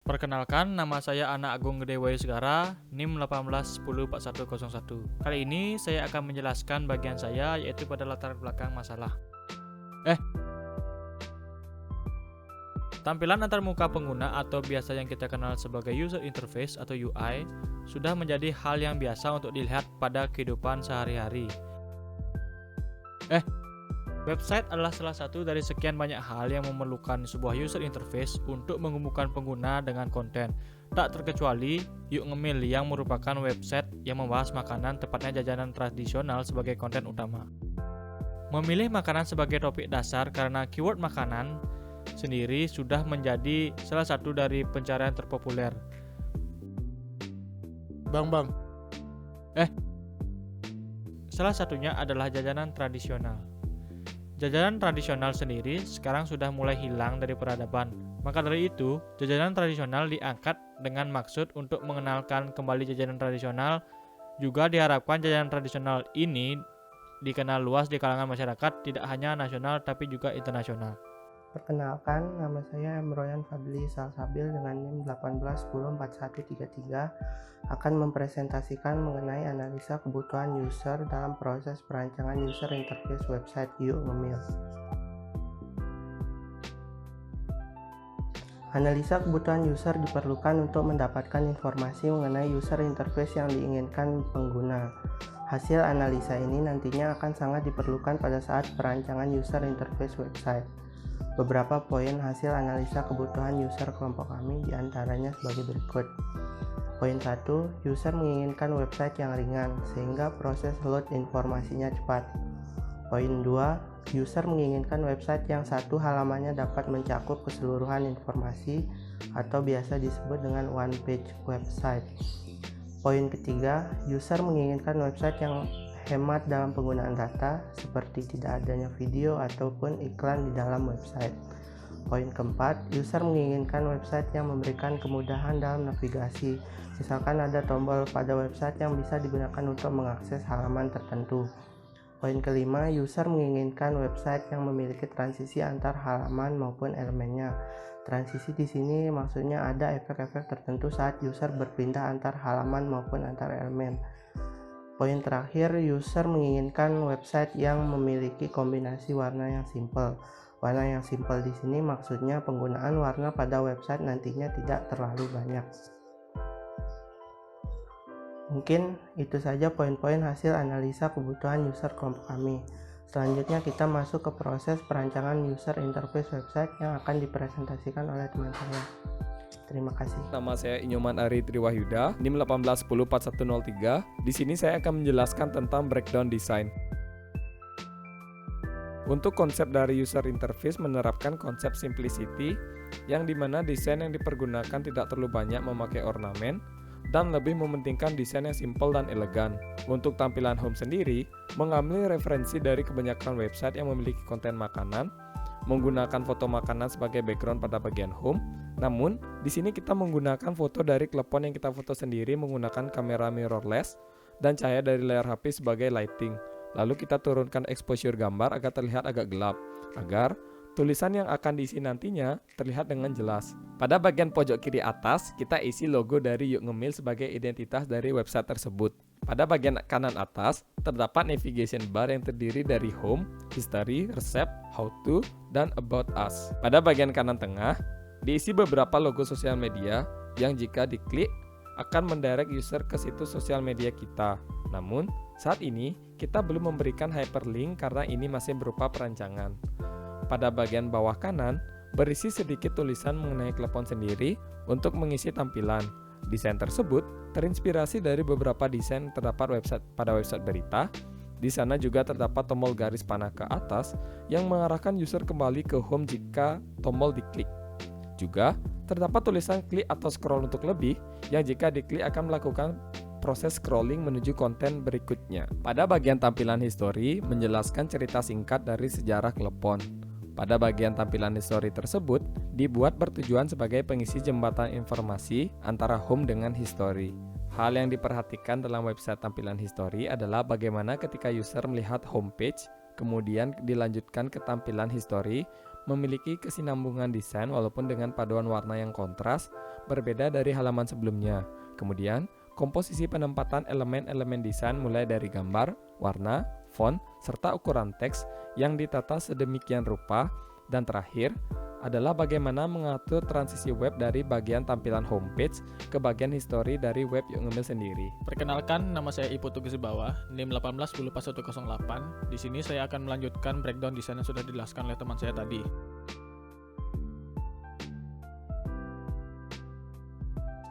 Perkenalkan, nama saya Ana Agung Gede Wayu Segara, NIM 18104101. Kali ini saya akan menjelaskan bagian saya, yaitu pada latar belakang masalah. Tampilan antarmuka pengguna atau biasa yang kita kenal sebagai user interface atau UI sudah menjadi hal yang biasa untuk dilihat pada kehidupan sehari-hari. Website adalah salah satu dari sekian banyak hal yang memerlukan sebuah user interface untuk menghubungkan pengguna dengan konten. Tak terkecuali Yuk Ngemil yang merupakan website yang membahas makanan, tepatnya jajanan tradisional sebagai konten utama. Memilih makanan sebagai topik dasar karena keyword makanan sendiri sudah menjadi salah satu dari pencarian terpopuler. Salah satunya adalah jajanan tradisional. Jajanan tradisional sendiri sekarang sudah mulai hilang dari peradaban. Maka dari itu, jajanan tradisional diangkat dengan maksud untuk mengenalkan kembali jajanan tradisional. Juga diharapkan jajanan tradisional ini dikenal luas di kalangan masyarakat, tidak hanya nasional tapi juga internasional. Perkenalkan, nama saya Emroyan Fadli Salsabil dengan NIM 18104133 akan mempresentasikan mengenai analisa kebutuhan user dalam proses perancangan user interface website Yuk Ngemil. Analisa kebutuhan user diperlukan untuk mendapatkan informasi mengenai user interface yang diinginkan pengguna. Hasil analisa ini nantinya akan sangat diperlukan pada saat perancangan user interface website. Beberapa poin hasil analisa kebutuhan user kelompok kami diantaranya sebagai berikut. Poin 1, user menginginkan website yang ringan sehingga proses load informasinya cepat. Poin 2, user menginginkan website yang satu halamannya dapat mencakup keseluruhan informasi atau biasa disebut dengan one page website. Poin ketiga, user menginginkan website yang hemat dalam penggunaan data, seperti tidak adanya video ataupun iklan di dalam website. Poin keempat, user menginginkan website yang memberikan kemudahan dalam navigasi, misalkan ada tombol pada website yang bisa digunakan untuk mengakses halaman tertentu. Poin kelima, user menginginkan website yang memiliki transisi antar halaman maupun elemennya. Transisi di sini maksudnya ada efek-efek tertentu saat user berpindah antar halaman maupun antar elemen. Poin terakhir, user menginginkan website yang memiliki kombinasi warna yang simple. Warna yang simple di sini maksudnya penggunaan warna pada website nantinya tidak terlalu banyak. Mungkin itu saja poin-poin hasil analisa kebutuhan user kelompok kami. Selanjutnya kita masuk ke proses perancangan user interface website yang akan dipresentasikan oleh teman saya. Terima kasih. Nama saya Inyoman Ari Triwahyuda, NIM 18104103. Di sini saya akan menjelaskan tentang breakdown design. Untuk konsep dari user interface menerapkan konsep simplicity, yang dimana desain yang dipergunakan tidak terlalu banyak memakai ornamen dan lebih mementingkan desain yang simple dan elegan. Untuk tampilan home sendiri, mengambil referensi dari kebanyakan website yang memiliki konten makanan, menggunakan foto makanan sebagai background pada bagian home. Namun, di sini kita menggunakan foto dari klepon yang kita foto sendiri menggunakan kamera mirrorless dan cahaya dari layar HP sebagai lighting. Lalu kita turunkan exposure gambar agar terlihat agak gelap, agar tulisan yang akan diisi nantinya terlihat dengan jelas. Pada bagian pojok kiri atas, kita isi logo dari Yuk Ngemil sebagai identitas dari website tersebut. Pada bagian kanan atas, terdapat navigation bar yang terdiri dari home, history, resep, how to, dan about us. Pada bagian kanan tengah, diisi beberapa logo sosial media yang jika diklik akan mendirect user ke situs sosial media kita. Namun, saat ini kita belum memberikan hyperlink karena ini masih berupa perancangan. Pada bagian bawah kanan, berisi sedikit tulisan mengenai klepon sendiri untuk mengisi tampilan. Desain tersebut terinspirasi dari beberapa desain terdapat pada website berita. Di sana juga terdapat tombol garis panah ke atas yang mengarahkan user kembali ke home jika tombol diklik. Juga terdapat tulisan klik atau scroll untuk lebih yang jika diklik akan melakukan proses scrolling menuju konten berikutnya. Pada bagian tampilan history menjelaskan cerita singkat dari sejarah klepon. Pada bagian tampilan history tersebut dibuat bertujuan sebagai pengisi jembatan informasi antara home dengan history. Hal yang diperhatikan dalam website tampilan history adalah bagaimana ketika user melihat homepage, kemudian dilanjutkan ke tampilan history, memiliki kesinambungan desain walaupun dengan paduan warna yang kontras, berbeda dari halaman sebelumnya. Kemudian, komposisi penempatan elemen-elemen desain mulai dari gambar, warna, font, serta ukuran teks yang ditata sedemikian rupa. Dan terakhir, adalah bagaimana mengatur transisi web dari bagian tampilan homepage ke bagian history dari web Yuk Ngemil sendiri. Perkenalkan, nama saya Ipu Tugas di bawah, NIM 18104108. Di sini saya akan melanjutkan breakdown desain yang sudah dijelaskan oleh teman saya tadi.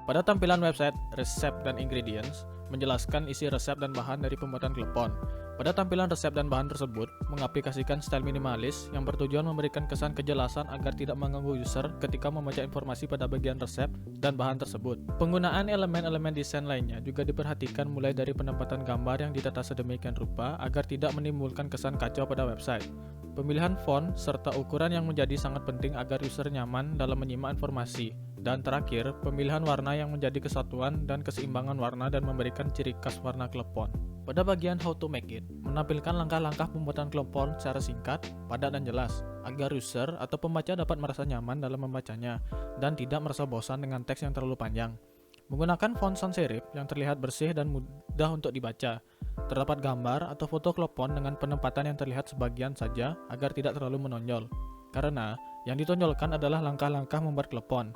Pada tampilan website, resep dan ingredients menjelaskan isi resep dan bahan dari pembuatan klepon. Pada tampilan resep dan bahan tersebut, mengaplikasikan style minimalis yang bertujuan memberikan kesan kejelasan agar tidak mengganggu user ketika membaca informasi pada bagian resep dan bahan tersebut. Penggunaan elemen-elemen desain lainnya juga diperhatikan mulai dari penempatan gambar yang ditata sedemikian rupa agar tidak menimbulkan kesan kacau pada website. Pemilihan font serta ukuran yang menjadi sangat penting agar user nyaman dalam menyimak informasi. Dan terakhir, pemilihan warna yang menjadi kesatuan dan keseimbangan warna dan memberikan ciri khas warna klepon. Pada bagian how to make it, menampilkan langkah-langkah pembuatan klepon secara singkat, padat dan jelas, agar user atau pembaca dapat merasa nyaman dalam membacanya dan tidak merasa bosan dengan teks yang terlalu panjang. Menggunakan font sans serif yang terlihat bersih dan mudah untuk dibaca. Terdapat gambar atau foto klepon dengan penempatan yang terlihat sebagian saja agar tidak terlalu menonjol. Karena yang ditonjolkan adalah langkah-langkah membuat klepon.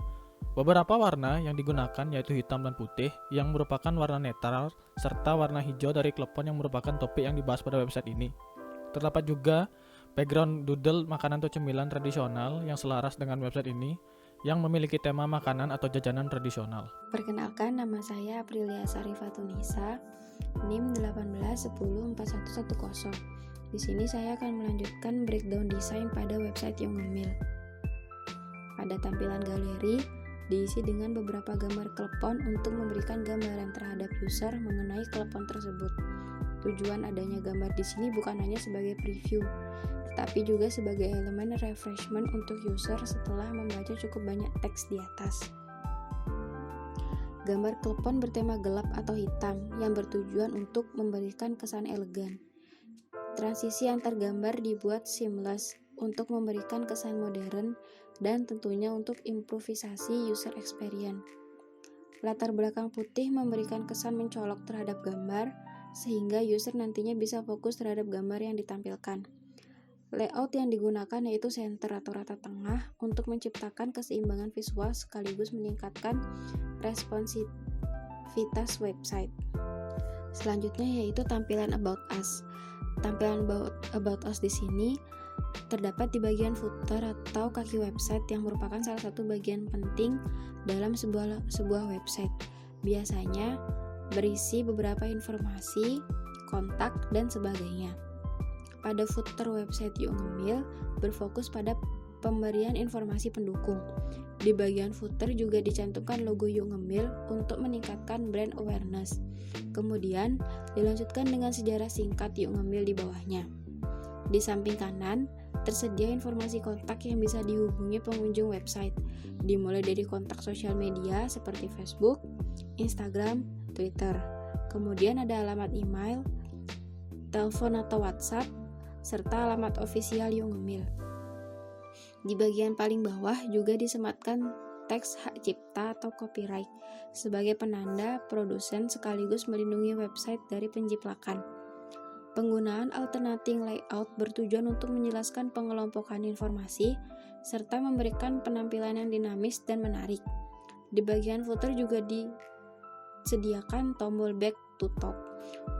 Beberapa warna yang digunakan yaitu hitam dan putih yang merupakan warna netral serta warna hijau dari klepon yang merupakan topik yang dibahas pada website ini. Terdapat juga background doodle makanan atau cemilan tradisional yang selaras dengan website ini yang memiliki tema makanan atau jajanan tradisional. Perkenalkan, nama saya Aprilia Sarifatunisa, NIM 18104110. Di sini saya akan melanjutkan breakdown desain pada website Yuk Ngemil. Pada tampilan galeri, diisi dengan beberapa gambar klepon untuk memberikan gambaran terhadap user mengenai klepon tersebut. Tujuan adanya gambar di sini bukan hanya sebagai preview, tetapi juga sebagai elemen refreshment untuk user setelah membaca cukup banyak teks di atas. Gambar klepon bertema gelap atau hitam yang bertujuan untuk memberikan kesan elegan. Transisi antar gambar dibuat seamless untuk memberikan kesan modern dan tentunya untuk improvisasi user experience. Latar belakang putih memberikan kesan mencolok terhadap gambar, sehingga user nantinya bisa fokus terhadap gambar yang ditampilkan. Layout yang digunakan yaitu center atau rata tengah untuk menciptakan keseimbangan visual sekaligus meningkatkan responsivitas website. Selanjutnya yaitu tampilan About Us. Tampilan About Us di sini terdapat di bagian footer atau kaki website yang merupakan salah satu bagian penting dalam sebuah website. Biasanya berisi beberapa informasi, kontak, dan sebagainya. Pada footer website Yuk Ngemil berfokus pada pemberian informasi pendukung. Di bagian footer juga dicantumkan logo Yuk Ngemil untuk meningkatkan brand awareness. Kemudian dilanjutkan dengan sejarah singkat Yuk Ngemil di bawahnya. Di samping kanan, tersedia informasi kontak yang bisa dihubungi pengunjung website, dimulai dari kontak sosial media seperti Facebook, Instagram, Twitter. Kemudian ada alamat email, telepon atau WhatsApp, serta alamat ofisial Yuk Ngemil. Di bagian paling bawah juga disematkan teks hak cipta atau copyright sebagai penanda produsen sekaligus melindungi website dari penjiplakan. Penggunaan alternating layout bertujuan untuk menjelaskan pengelompokan informasi serta memberikan penampilan yang dinamis dan menarik. Di bagian footer juga disediakan tombol back to top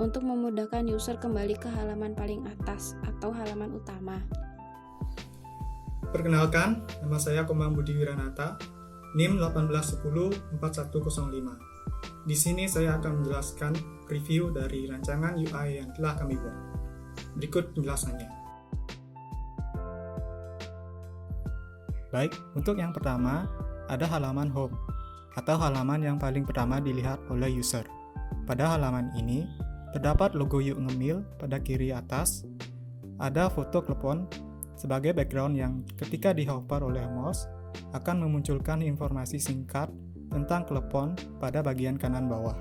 untuk memudahkan user kembali ke halaman paling atas atau halaman utama. Perkenalkan, nama saya Komang Budi Wiranata, NIM 18104105. Di sini saya akan menjelaskan review dari rancangan UI yang telah kami buat. Berikut penjelasannya. Baik, untuk yang pertama, ada halaman home, atau halaman yang paling pertama dilihat oleh user. Pada halaman ini, terdapat logo Yuk Ngemil pada kiri atas, ada foto klepon sebagai background yang ketika di-hover oleh mouse, akan memunculkan informasi singkat tentang klepon pada bagian kanan bawah.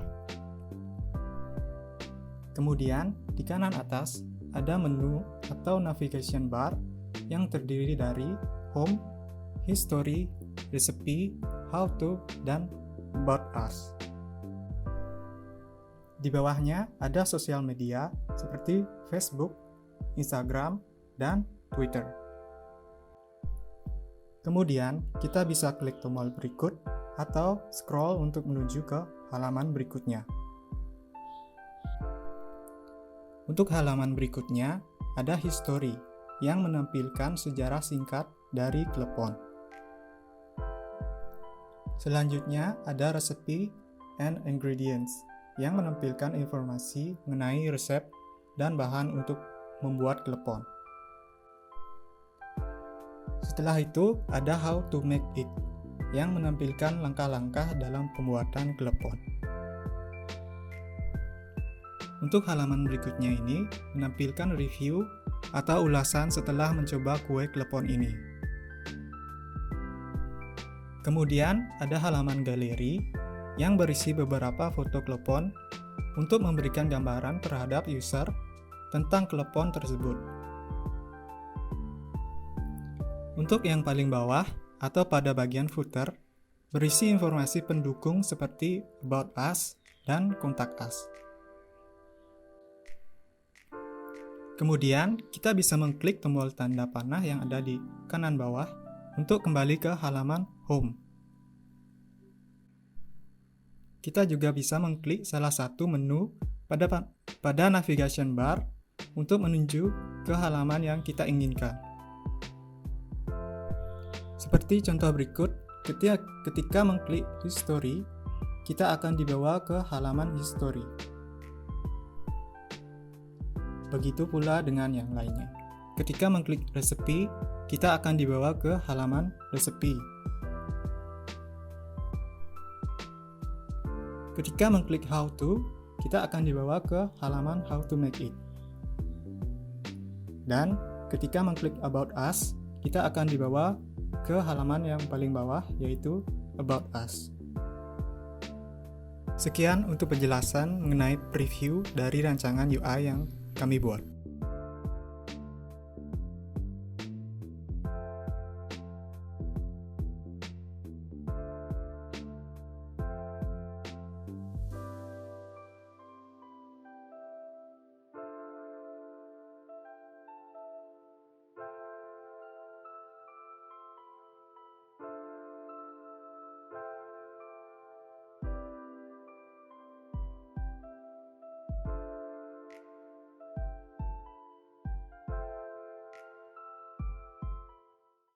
Kemudian, di kanan atas ada menu atau navigation bar yang terdiri dari home, history, recipe, how to, dan about us. Di bawahnya ada sosial media seperti Facebook, Instagram, dan Twitter. Kemudian, kita bisa klik tombol berikut atau scroll untuk menuju ke halaman berikutnya. Untuk halaman berikutnya, ada history yang menampilkan sejarah singkat dari klepon. Selanjutnya, ada recipe and ingredients yang menampilkan informasi mengenai resep dan bahan untuk membuat klepon. Setelah itu, ada how to make it yang menampilkan langkah-langkah dalam pembuatan klepon. Untuk halaman berikutnya ini menampilkan review atau ulasan setelah mencoba kue klepon ini. Kemudian ada halaman galeri yang berisi beberapa foto klepon untuk memberikan gambaran terhadap user tentang klepon tersebut. Untuk yang paling bawah atau pada bagian footer, berisi informasi pendukung seperti about us dan contact us. Kemudian, kita bisa mengklik tombol tanda panah yang ada di kanan bawah untuk kembali ke halaman home. Kita juga bisa mengklik salah satu menu pada navigation bar untuk menuju ke halaman yang kita inginkan. Seperti contoh berikut, ketika mengklik history, kita akan dibawa ke halaman history. Begitu pula dengan yang lainnya. Ketika mengklik recipe, kita akan dibawa ke halaman recipe. Ketika mengklik how to, kita akan dibawa ke halaman how to make it. Dan ketika mengklik about us, kita akan dibawa ke halaman yang paling bawah, yaitu about us. Sekian untuk penjelasan mengenai preview dari rancangan UI yang kami buat.